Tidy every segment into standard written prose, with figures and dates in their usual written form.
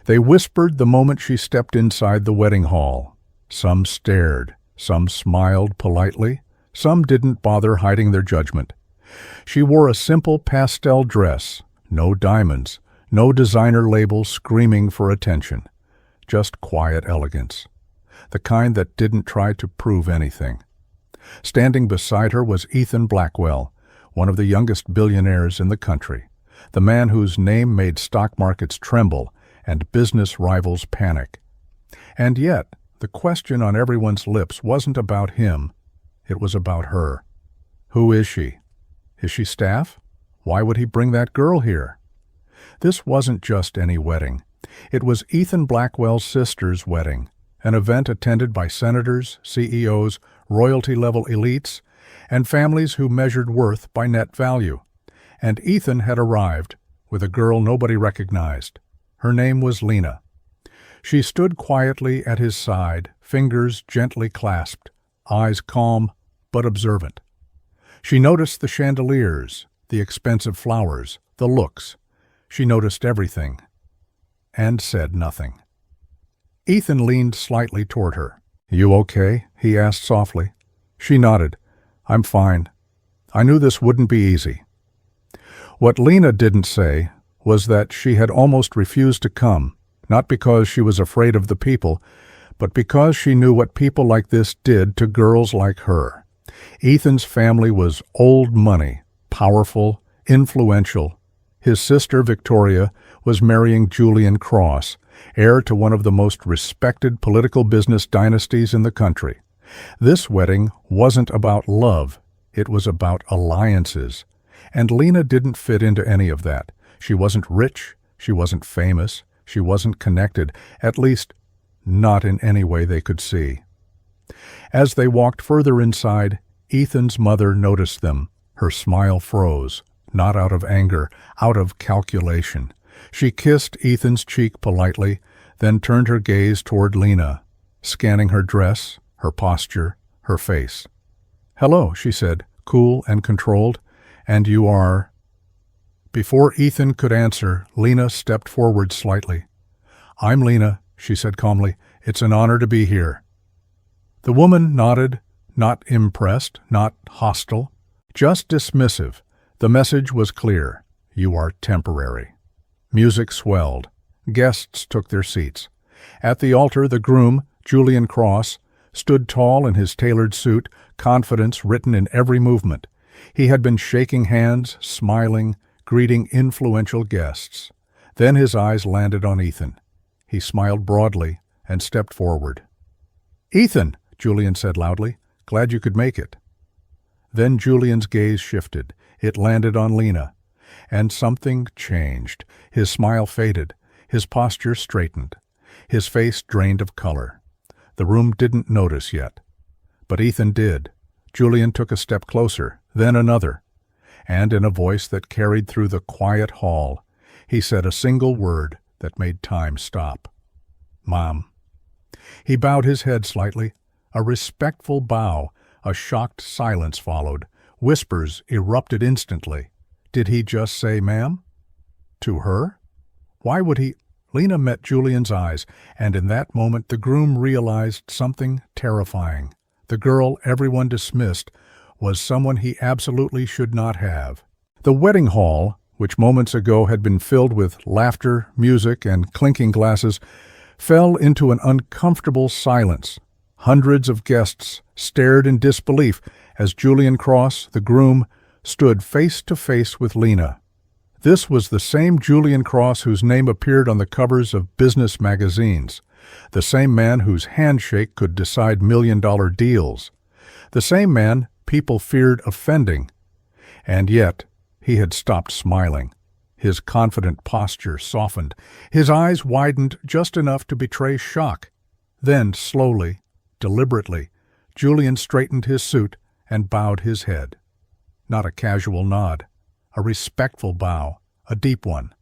They whispered the moment she stepped inside the wedding hall. Some stared, some smiled politely, some didn't bother hiding their judgment. She wore a simple pastel dress, no diamonds, no designer labels screaming for attention, just quiet elegance, the kind that didn't try to prove anything. Standing beside her was Ethan Blackwell, one of the youngest billionaires in the country, the man whose name made stock markets tremble and business rivals panic. And yet, the question on everyone's lips wasn't about him, it was about her. Who is she? Is she staff? Why would he bring that girl here? This wasn't just any wedding. It was Ethan Blackwell's sister's wedding, an event attended by senators, CEOs, royalty-level elites, and families who measured worth by net value. And Ethan had arrived with a girl nobody recognized. Her name was Lena. She stood quietly at his side, fingers gently clasped, eyes calm but observant. She noticed the chandeliers, the expensive flowers, the looks. She noticed everything and said nothing. Ethan leaned slightly toward her. "You okay?" he asked softly. She nodded. "I'm fine. I knew this wouldn't be easy." What Lena didn't say was that she had almost refused to come, not because she was afraid of the people, but because she knew what people like this did to girls like her. Ethan's family was old money, powerful, influential. His sister, Victoria, was marrying Julian Cross, heir to one of the most respected political business dynasties in the country. This wedding wasn't about love, it was about alliances. And Lena didn't fit into any of that. She wasn't rich, she wasn't famous, she wasn't connected, at least not in any way they could see. As they walked further inside, Ethan's mother noticed them. Her smile froze, not out of anger, out of calculation. She kissed Ethan's cheek politely, then turned her gaze toward Lena, scanning her dress, her posture, her face. "Hello," she said, cool and controlled. "And you are—" Before Ethan could answer, Lena stepped forward slightly. "I'm Lena," she said calmly. "It's an honor to be here." The woman nodded, not impressed, not hostile, just dismissive. The message was clear. You are temporary. Music swelled. Guests took their seats. At the altar, the groom, Julian Cross, stood tall in his tailored suit, confidence written in every movement. He had been shaking hands, smiling, greeting influential guests. Then his eyes landed on Ethan. He smiled broadly and stepped forward. "Ethan," Julian said loudly, "glad you could make it." Then Julian's gaze shifted. It landed on Lena. And something changed. His smile faded. His posture straightened. His face drained of color. The room didn't notice yet. But Ethan did. Julian took a step closer, then another. And in a voice that carried through the quiet hall, he said a single word that made time stop. "Mom." He bowed his head slightly. A respectful bow. A shocked silence followed. Whispers erupted instantly. Did he just say, "Ma'am"? To her? Why would he? Lena met Julian's eyes, and in that moment the groom realized something terrifying. The girl everyone dismissed was someone he absolutely should not have. The wedding hall, which moments ago had been filled with laughter, music, and clinking glasses, fell into an uncomfortable silence. Hundreds of guests stared in disbelief as Julian Cross, the groom, stood face to face with Lena. This was the same Julian Cross whose name appeared on the covers of business magazines, the same man whose handshake could decide million-dollar deals, the same man people feared offending. And yet, he had stopped smiling. His confident posture softened. His eyes widened just enough to betray shock. Then, slowly, deliberately, Julian straightened his suit and bowed his head. Not a casual nod, a respectful bow, a deep one.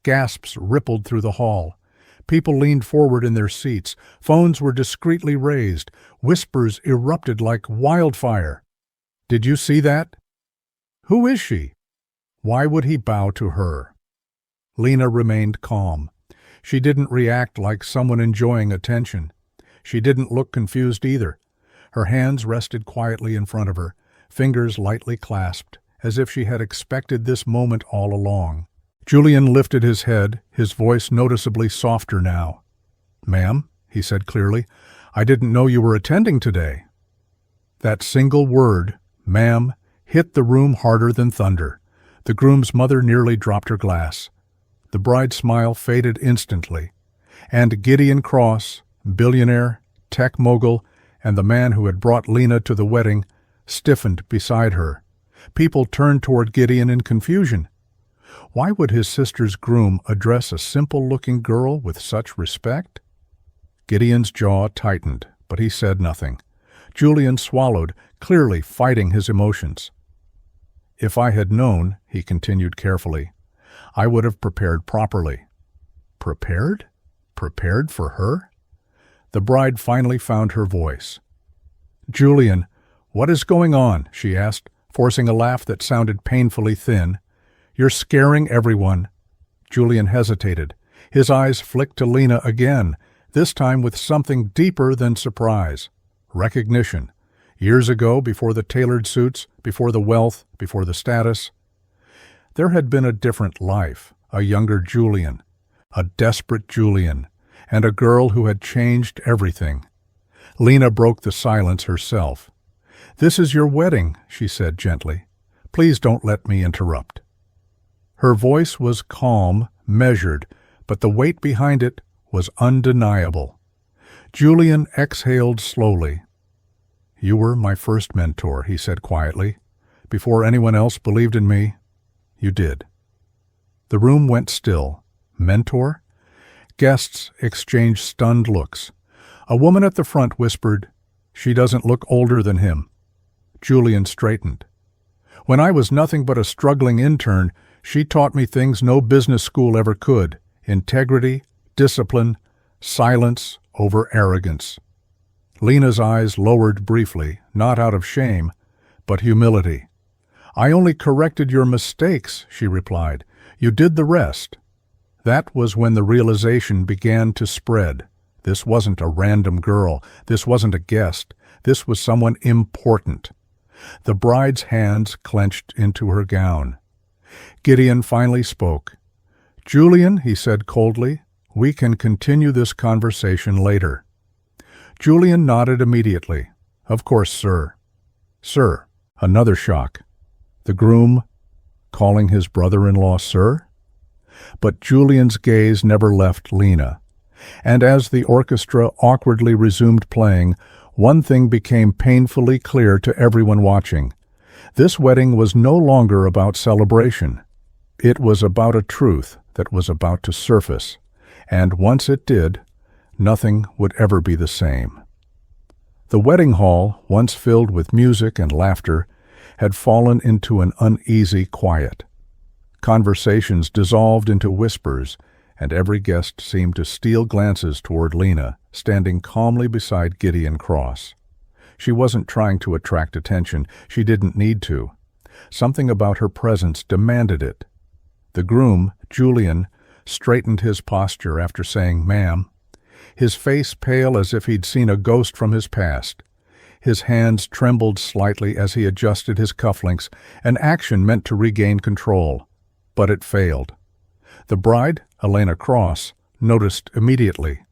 Gasps rippled through the hall. People leaned forward in their seats. Phones were discreetly raised. Whispers erupted like wildfire. "Did you see that? Who is she? Why would he bow to her?" Lena remained calm. She didn't react like someone enjoying attention. She didn't look confused either. Her hands rested quietly in front of her, fingers lightly clasped, as if she had expected this moment all along. Julian lifted his head, his voice noticeably softer now. "Ma'am," he said clearly, "I didn't know you were attending today." That single word, "ma'am," hit the room harder than thunder. The groom's mother nearly dropped her glass. The bride's smile faded instantly, and Gideon Cross, billionaire, tech mogul, and the man who had brought Lena to the wedding, stiffened beside her. People turned toward Gideon in confusion. Why would his sister's groom address a simple-looking girl with such respect? Gideon's jaw tightened, but he said nothing. Julian swallowed, clearly fighting his emotions. "If I had known," he continued carefully, "I would have prepared properly." Prepared? Prepared for her? The bride finally found her voice. "Julian, what is going on?" she asked, forcing a laugh that sounded painfully thin. "You're scaring everyone." Julian hesitated. His eyes flicked to Lena again, this time with something deeper than surprise. Recognition. Years ago, before the tailored suits, before the wealth, before the status. There had been a different life, a younger Julian, a desperate Julian, and a girl who had changed everything. Lena broke the silence herself. "This is your wedding," she said gently. "Please don't let me interrupt." Her voice was calm, measured, but the weight behind it was undeniable. Julian exhaled slowly. "You were my first mentor," he said quietly. "Before anyone else believed in me, you did." The room went still. Mentor? Guests exchanged stunned looks. A woman at the front whispered, "She doesn't look older than him." Julian straightened. "When I was nothing but a struggling intern, she taught me things no business school ever could: integrity, discipline, silence over arrogance." Lena's eyes lowered briefly, not out of shame, but humility. "I only corrected your mistakes," she replied. "You did the rest." That was when the realization began to spread. This wasn't a random girl. This wasn't a guest. This was someone important. The bride's hands clenched into her gown. Gideon finally spoke. "Julian," he said coldly, "we can continue this conversation later." Julian nodded immediately. "Of course, sir." "Sir." Another shock. The groom calling his brother-in-law sir? But Julian's gaze never left Lena. And as the orchestra awkwardly resumed playing, one thing became painfully clear to everyone watching. This wedding was no longer about celebration. It was about a truth that was about to surface. And once it did, nothing would ever be the same. The wedding hall, once filled with music and laughter, had fallen into an uneasy quiet. Conversations dissolved into whispers, and every guest seemed to steal glances toward Lena, standing calmly beside Gideon Cross. She wasn't trying to attract attention. She didn't need to. Something about her presence demanded it. The groom, Julian, straightened his posture after saying, "Ma'am," his face pale as if he'd seen a ghost from his past. His hands trembled slightly as he adjusted his cufflinks, an action meant to regain control. But it failed. The bride, Elena Cross, noticed immediately.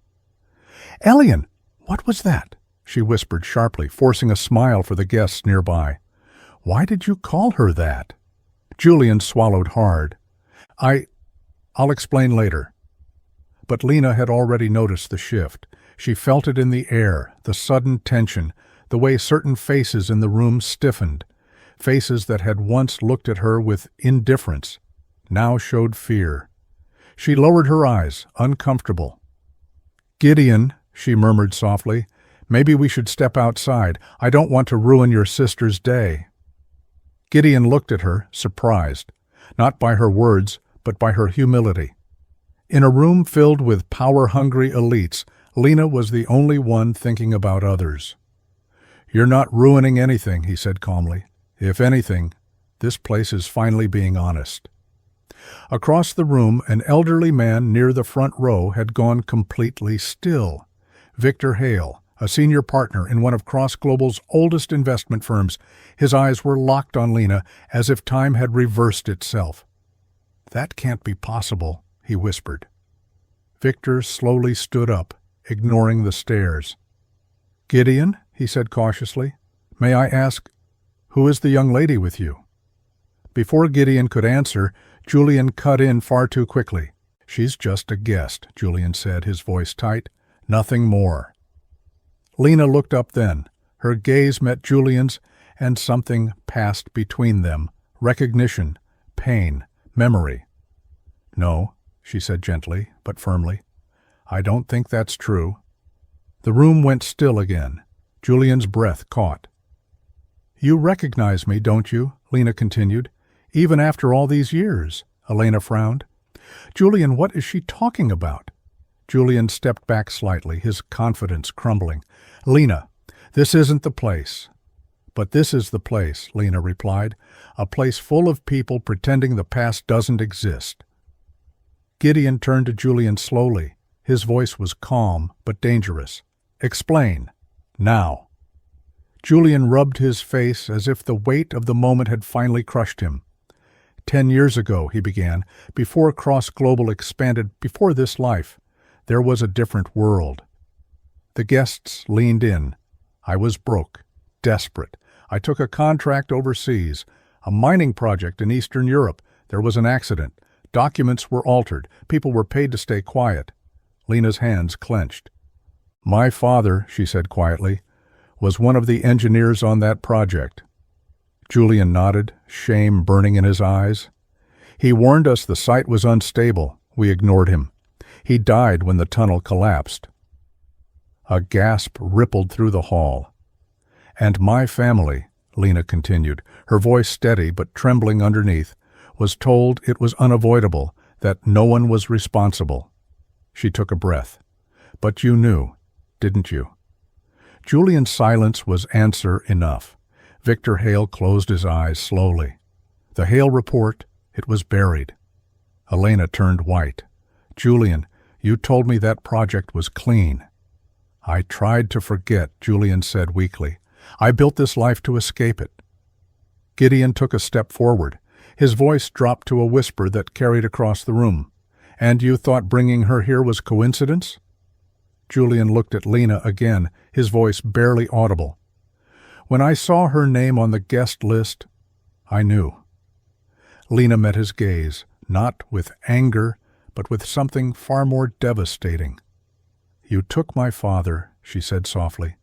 "Elian, what was that?" she whispered sharply, forcing a smile for the guests nearby. "Why did you call her that?" Julian swallowed hard. I'll explain later." But Lena had already noticed the shift. She felt it in the air, the sudden tension, the way certain faces in the room stiffened. Faces that had once looked at her with indifference now showed fear. She lowered her eyes, uncomfortable. "Gideon," she murmured softly, "maybe we should step outside. I don't want to ruin your sister's day." Gideon looked at her, surprised, not by her words, but by her humility. In a room filled with power-hungry elites, Lena was the only one thinking about others. "You're not ruining anything," he said calmly. "If anything, this place is finally being honest." Across the room, an elderly man near the front row had gone completely still. Victor Hale, a senior partner in one of Cross Global's oldest investment firms. His eyes were locked on Lena as if time had reversed itself. "That can't be possible," he whispered. Victor slowly stood up, ignoring the stares. "Gideon," he said cautiously, "may I ask, who is the young lady with you?" Before Gideon could answer, Julian cut in far too quickly. "She's just a guest," Julian said, his voice tight. "Nothing more." Lena looked up then. Her gaze met Julian's, and something passed between them. Recognition, pain, memory. "No," she said gently, but firmly. "I don't think that's true." The room went still again. Julian's breath caught. "You recognize me, don't you?" Lena continued. "Even after all these years." Elena frowned. "Julian, what is she talking about?" Julian stepped back slightly, his confidence crumbling. "Lena, this isn't the place." "But this is the place," Lena replied. "A place full of people pretending the past doesn't exist." Gideon turned to Julian slowly. His voice was calm but dangerous. "Explain. Now." Julian rubbed his face as if the weight of the moment had finally crushed him. 10 years ago, he began, before Cross Global expanded, before this life, there was a different world. The guests leaned in. I was broke, desperate. I took a contract overseas, a mining project in Eastern Europe. There was an accident. Documents were altered. People were paid to stay quiet. Lena's hands clenched. "My father," she said quietly, "was one of the engineers on that project." Julian nodded, shame burning in his eyes. "He warned us the site was unstable. We ignored him. He died when the tunnel collapsed." A gasp rippled through the hall. "And my family," Lena continued, her voice steady but trembling underneath, "was told it was unavoidable, that no one was responsible." She took a breath. "But you knew, didn't you?" Julian's silence was answer enough. Victor Hale closed his eyes slowly. The Hale report, it was buried. Elena turned white. "Julian, you told me that project was clean." "I tried to forget," Julian said weakly. "I built this life to escape it." Gideon took a step forward. His voice dropped to a whisper that carried across the room. "And you thought bringing her here was coincidence?" Julian looked at Lena again, his voice barely audible. "When I saw her name on the guest list, I knew." Lena met his gaze, not with anger, but with something far more devastating. "You took my father," she said softly,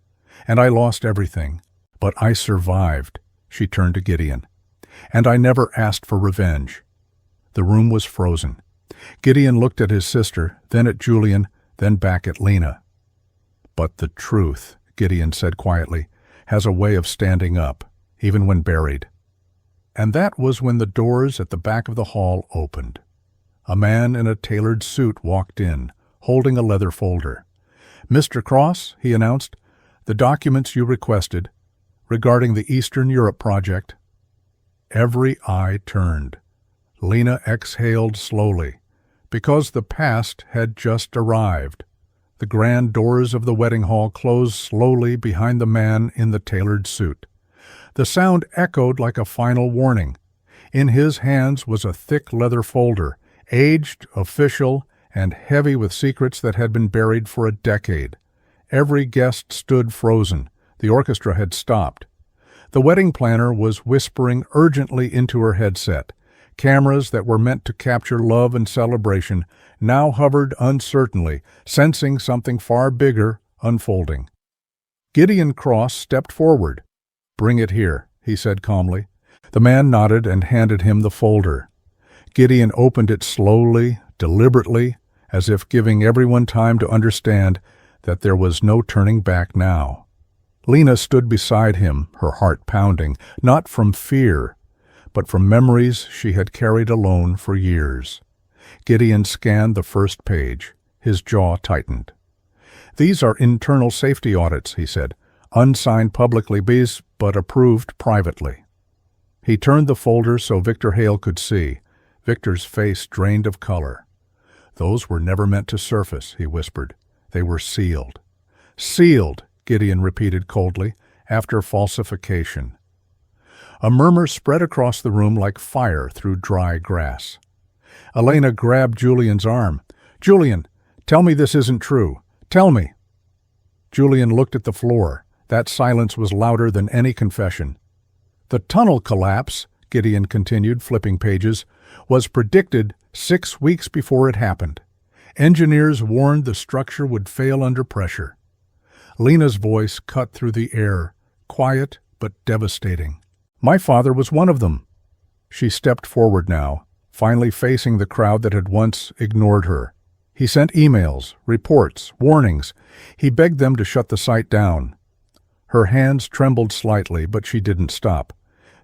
"and I lost everything. But I survived," she turned to Gideon. "And I never asked for revenge." The room was frozen. Gideon looked at his sister, then at Julian, then back at Lena. "But the truth," Gideon said quietly, "has a way of standing up, even when buried." And that was when the doors at the back of the hall opened. A man in a tailored suit walked in, holding a leather folder. "Mr. Cross," he announced, "the documents you requested regarding the Eastern Europe project." Every eye turned. Lena exhaled slowly, because the past had just arrived. The grand doors of the wedding hall closed slowly behind the man in the tailored suit. The sound echoed like a final warning. In his hands was a thick leather folder, aged, official, and heavy with secrets that had been buried for a decade. Every guest stood frozen. The orchestra had stopped. The wedding planner was whispering urgently into her headset. Cameras that were meant to capture love and celebration now hovered uncertainly, sensing something far bigger unfolding. Gideon Cross stepped forward. "Bring it here," he said calmly. The man nodded and handed him the folder. Gideon opened it slowly, deliberately, as if giving everyone time to understand that there was no turning back now. Lena stood beside him, her heart pounding, not from fear, but from memories she had carried alone for years. Gideon scanned the first page. His jaw tightened. "These are internal safety audits," he said, "unsigned publicly, but approved privately." He turned the folder so Victor Hale could see. Victor's face drained of color. "Those were never meant to surface," he whispered. "They were sealed." "Sealed," Gideon repeated coldly, "after falsification." A murmur spread across the room like fire through dry grass. Elena grabbed Julian's arm. "Julian, tell me this isn't true. Tell me." Julian looked at the floor. That silence was louder than any confession. "The tunnel collapse," Gideon continued, flipping pages, "was predicted 6 weeks before it happened. Engineers warned the structure would fail under pressure." Lena's voice cut through the air, quiet but devastating. "My father was one of them." She stepped forward now, finally facing the crowd that had once ignored her. He sent emails, reports, warnings. He begged them to shut the site down. Her hands trembled slightly, but she didn't stop.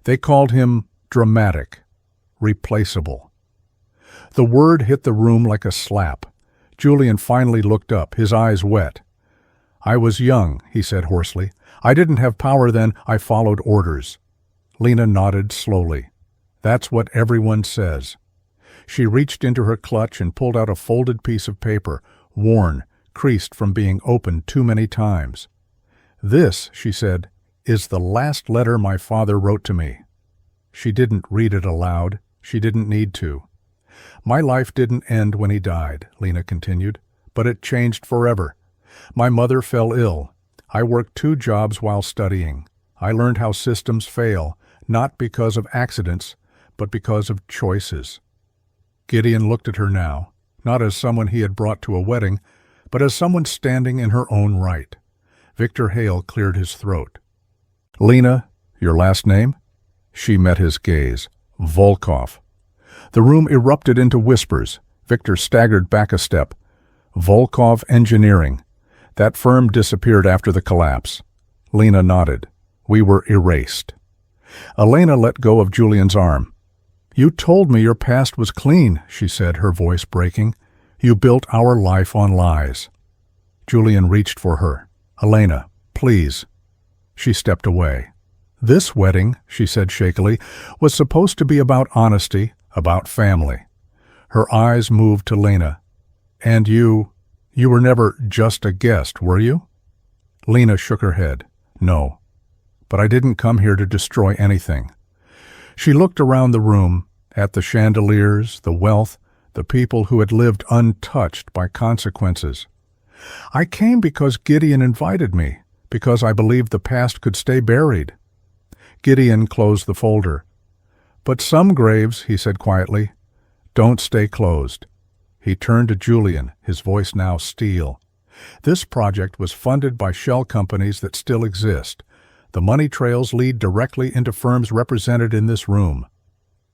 They called him dramatic, replaceable. The word hit the room like a slap. Julian finally looked up, his eyes wet. "I was young," he said hoarsely. "I didn't have power then. I followed orders." Lena nodded slowly. "That's what everyone says." She reached into her clutch and pulled out a folded piece of paper, worn, creased from being opened too many times. "This," she said, "is the last letter my father wrote to me." She didn't read it aloud. She didn't need to. "My life didn't end when he died," Lena continued, "but it changed forever. My mother fell ill. I worked 2 jobs while studying. I learned how systems fail, not because of accidents, but because of choices." Gideon looked at her now, not as someone he had brought to a wedding, but as someone standing in her own right. Victor Hale cleared his throat. "Lena, your last name?" She met his gaze. "Volkov." The room erupted into whispers. Victor staggered back a step. "Volkov Engineering. That firm disappeared after the collapse." Lena nodded. "We were erased." Elena let go of Julian's arm. "You told me your past was clean," she said, her voice breaking. "You built our life on lies." Julian reached for her. "Elena, please." She stepped away. "This wedding," she said shakily, "was supposed to be about honesty, about family." Her eyes moved to Lena. "And you were never just a guest, were you?" Lena shook her head. "No. But I didn't come here to destroy anything." She looked around the room, at the chandeliers, the wealth, the people who had lived untouched by consequences. "I came because Gideon invited me, because I believed the past could stay buried." Gideon closed the folder. "But some graves," he said quietly, "don't stay closed." He turned to Julian, his voice now steel. "This project was funded by shell companies that still exist. The money trails lead directly into firms represented in this room."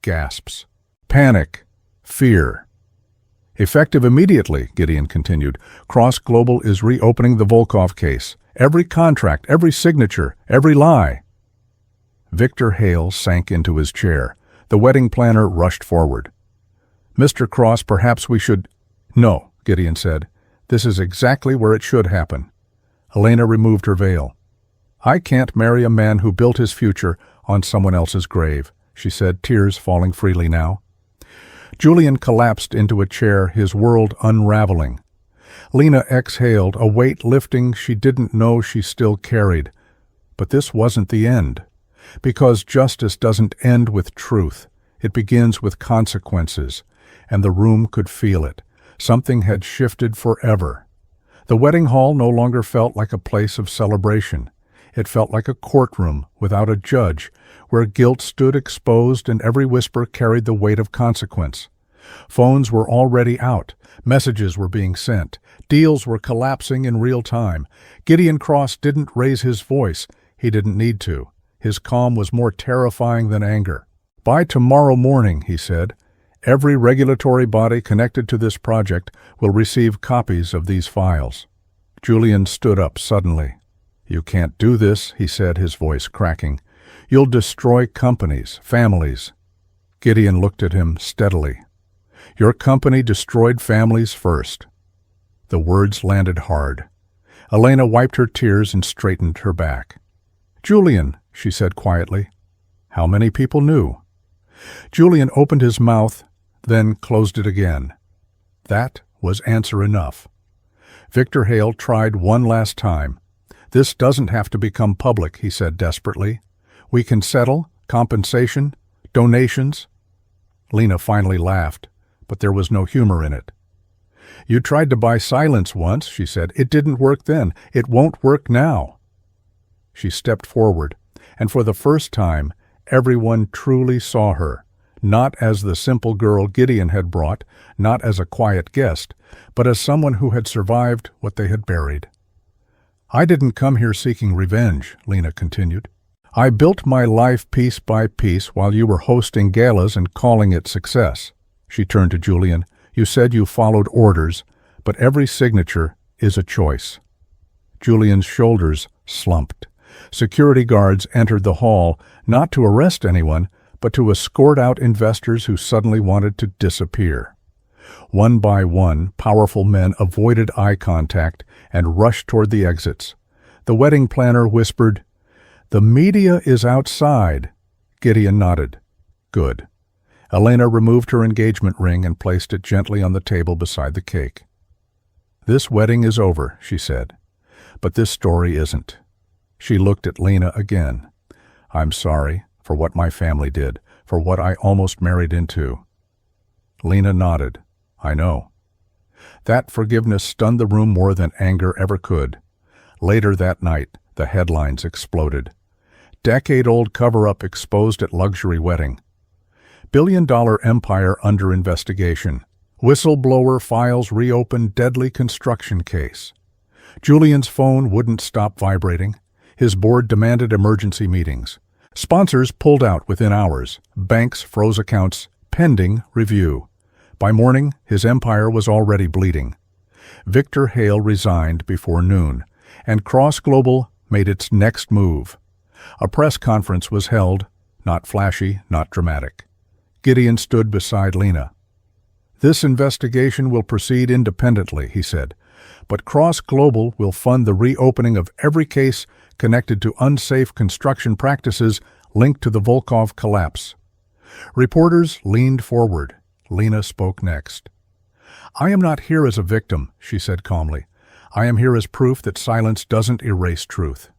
Gasps. "Panic. Fear." "Effective immediately," Gideon continued. "Cross Global is reopening the Volkov case. Every contract, every signature, every lie." Victor Hale sank into his chair. The wedding planner rushed forward. "Mr. Cross, perhaps we should—" "No," Gideon said. "This is exactly where it should happen." Elena removed her veil. "I can't marry a man who built his future on someone else's grave," she said, tears falling freely now. Julian collapsed into a chair, his world unraveling. Lena exhaled, a weight lifting she didn't know she still carried. But this wasn't the end. Because justice doesn't end with truth. It begins with consequences. And the room could feel it. Something had shifted forever. The wedding hall no longer felt like a place of celebration. It felt like a courtroom without a judge, where guilt stood exposed and every whisper carried the weight of consequence. Phones were already out. Messages were being sent. Deals were collapsing in real time. Gideon Cross didn't raise his voice. He didn't need to. His calm was more terrifying than anger. "By tomorrow morning," he said, "every regulatory body connected to this project will receive copies of these files." Julian stood up suddenly. "You can't do this," he said, his voice cracking. "You'll destroy companies, families." Gideon looked at him steadily. "Your company destroyed families first." The words landed hard. Elena wiped her tears and straightened her back. "Julian," she said quietly, "how many people knew?" Julian opened his mouth, then closed it again. That was answer enough. Victor Hale tried one last time. "This doesn't have to become public," he said desperately. "We can settle, compensation, donations." Lena finally laughed, but there was no humor in it. "You tried to buy silence once," she said. "It didn't work then. It won't work now." She stepped forward, and for the first time, everyone truly saw her, not as the simple girl Gideon had brought, not as a quiet guest, but as someone who had survived what they had buried. "I didn't come here seeking revenge," Lena continued. "I built my life piece by piece while you were hosting galas and calling it success." She turned to Julian. "You said you followed orders, but every signature is a choice." Julian's shoulders slumped. Security guards entered the hall, not to arrest anyone, but to escort out investors who suddenly wanted to disappear. One by one, powerful men avoided eye contact and rushed toward the exits. The wedding planner whispered, "The media is outside." Gideon nodded. "Good." Elena removed her engagement ring and placed it gently on the table beside the cake. "This wedding is over," she said. "But this story isn't." She looked at Lena again. "I'm sorry for what my family did, for what I almost married into." Lena nodded. "I know." That forgiveness stunned the room more than anger ever could. Later that night, the headlines exploded. Decade-old cover-up exposed at luxury wedding. Billion-dollar empire under investigation. Whistleblower files reopen deadly construction case. Julian's phone wouldn't stop vibrating. His board demanded emergency meetings. Sponsors pulled out within hours. Banks froze accounts, pending review. By morning, his empire was already bleeding. Victor Hale resigned before noon, and Cross Global made its next move. A press conference was held, not flashy, not dramatic. Gideon stood beside Lena. "This investigation will proceed independently," he said, "but Cross Global will fund the reopening of every case connected to unsafe construction practices linked to the Volkov collapse." Reporters leaned forward. Lena spoke next. "I am not here as a victim," she said calmly. "I am here as proof that silence doesn't erase truth."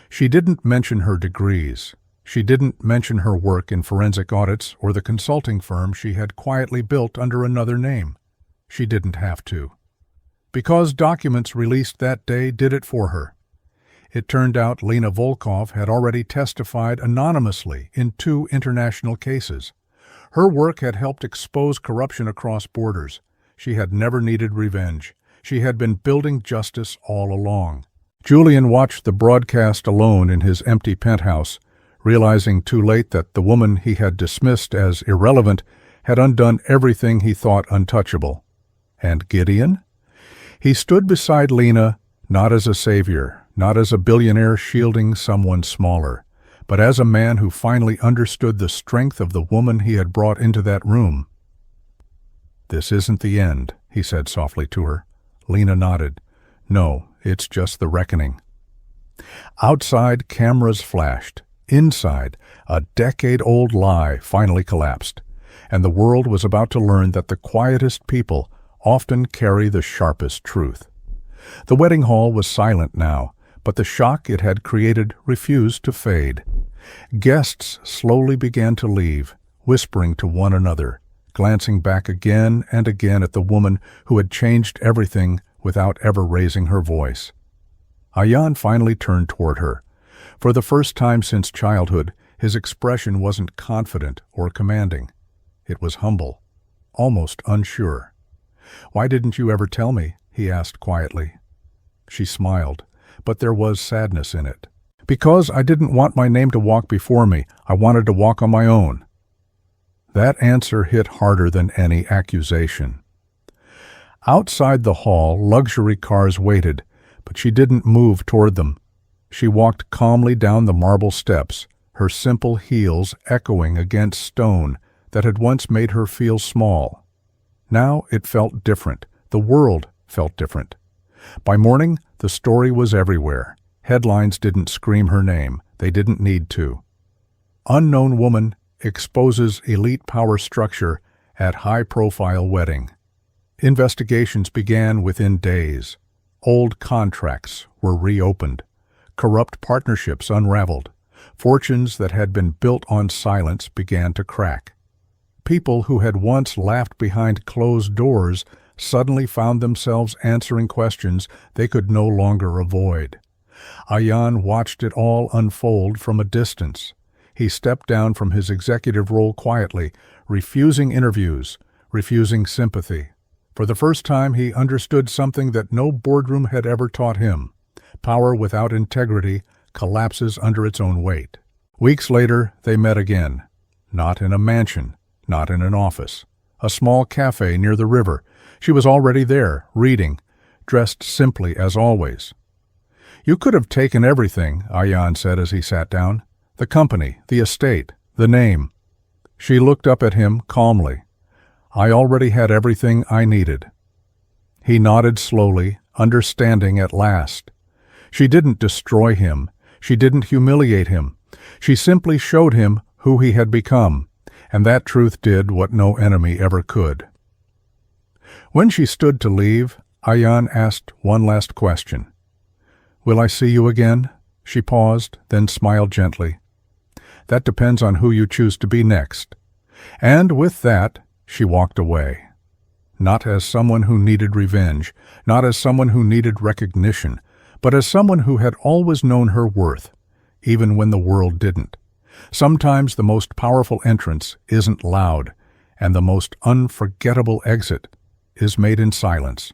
She didn't mention her degrees. She didn't mention her work in forensic audits or the consulting firm she had quietly built under another name. She didn't have to. Because documents released that day did it for her. It turned out Lena Volkov had already testified anonymously in 2 international cases. Her work had helped expose corruption across borders. She had never needed revenge. She had been building justice all along. Julian watched the broadcast alone in his empty penthouse, realizing too late that the woman he had dismissed as irrelevant had undone everything he thought untouchable. And Gideon? He stood beside Lena, not as a savior, not as a billionaire shielding someone smaller, but as a man who finally understood the strength of the woman he had brought into that room. "This isn't the end," he said softly to her. Lena nodded. "No, it's just the reckoning." Outside, cameras flashed. Inside, a decade-old lie finally collapsed, and the world was about to learn that the quietest people often carry the sharpest truth. The wedding hall was silent now, but the shock it had created refused to fade. Guests slowly began to leave, whispering to one another, glancing back again and again at the woman who had changed everything without ever raising her voice. Ayan finally turned toward her. For the first time since childhood, his expression wasn't confident or commanding. It was humble, almost unsure. "Why didn't you ever tell me?" he asked quietly. She smiled, but there was sadness in it. "Because I didn't want my name to walk before me. I wanted to walk on my own." That answer hit harder than any accusation. Outside the hall, luxury cars waited, but she didn't move toward them. She walked calmly down the marble steps, her simple heels echoing against stone that had once made her feel small. Now it felt different. The world felt different. By morning, the story was everywhere. Headlines didn't scream her name. They didn't need to. "Unknown woman exposes elite power structure at high-profile wedding. Investigations began within days. Old contracts were reopened. Corrupt partnerships unraveled. Fortunes that had been built on silence began to crack. People who had once laughed behind closed doors suddenly found themselves answering questions they could no longer avoid. Ayan watched it all unfold from a distance. He stepped down from his executive role quietly, refusing interviews, refusing sympathy. For the first time, he understood something that no boardroom had ever taught him. Power without integrity collapses under its own weight. Weeks later, they met again. Not in a mansion, not in an office. A small cafe near the river. She was already there, reading, dressed simply as always. "You could have taken everything," Ayan said as he sat down. "The company, the estate, the name." She looked up at him calmly. "I already had everything I needed." He nodded slowly, understanding at last. She didn't destroy him. She didn't humiliate him. She simply showed him who he had become, and that truth did what no enemy ever could. When she stood to leave, Ayan asked one last question. "Will I see you again?" She paused, then smiled gently. "That depends on who you choose to be next." And with that, she walked away. Not as someone who needed revenge, not as someone who needed recognition, but as someone who had always known her worth, even when the world didn't. Sometimes the most powerful entrance isn't loud, and the most unforgettable exit is made in silence.